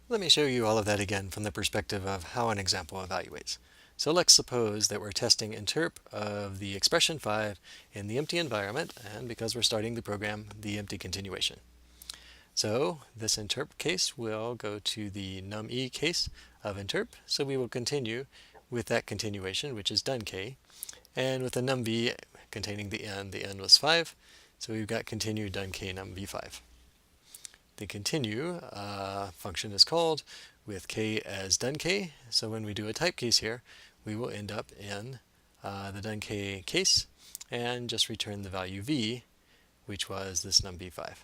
Let me show you all of that again from the perspective of how an example evaluates. So let's suppose that we're testing interp of the expression 5 in the empty environment, and because we're starting the program, the empty continuation. So this interp case will go to the num-e case of interp, so we will continue with that continuation, which is done k, and with the num-v containing the n was 5, so we've got continue done k num v5. The continue function is called with k as done k, so when we do a type case here, we will end up in the done k case and just return the value v, which was this num v5.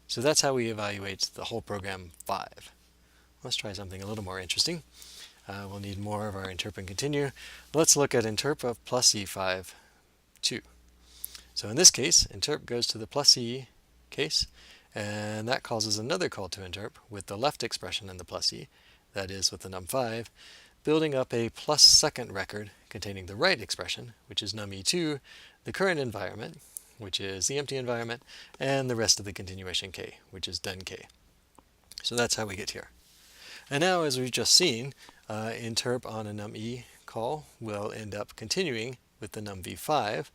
So that's how we evaluate the whole program 5. Let's try something a little more interesting. We'll need more of our interp and continue. Let's look at interp of plus e5, 2. So in this case, interp goes to the plus e case, and that causes another call to interp with the left expression in the plus e, that is with the num5, building up a plus second record containing the right expression, which is num e2, the current environment, which is the empty environment, and the rest of the continuation k, which is done k. So that's how we get here. And now, as we've just seen, interp on a num-e call will end up continuing with the num v5,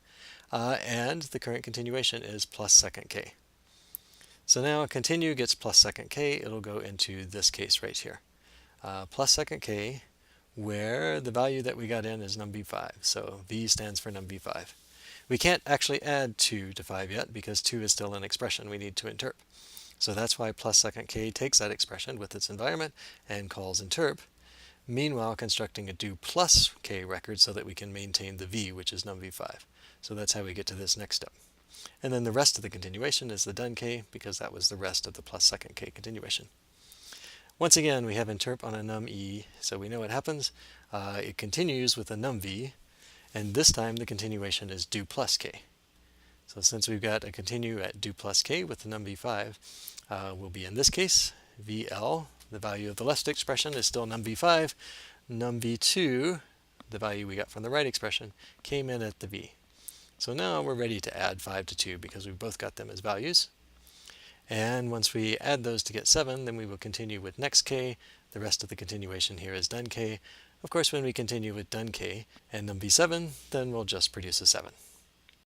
and the current continuation is plus second k. So now continue gets plus second k, it'll go into this case right here. Plus second k, where the value that we got in is num v5, so v stands for num v5. We can't actually add 2 to 5 yet because 2 is still an expression we need to interp. So that's why plus second k takes that expression with its environment and calls interp, meanwhile constructing a do plus k record so that we can maintain the v, which is num v5. So that's how we get to this next step. And then the rest of the continuation is the done k, because that was the rest of the plus second k continuation. Once again, we have interp on a num-e, so we know what happens. It continues with a num-v, and this time the continuation is do plus k. So since we've got a continue at do plus k with the num v5, will be in this case vl, the value of the left expression is still num v5, num v2, the value we got from the right expression, came in at the v. So now we're ready to add 5 to 2 because we've both got them as values. And once we add those to get 7, then we will continue with next k. The rest of the continuation here is done k. Of course, when we continue with done k and num v7, then we'll just produce a 7.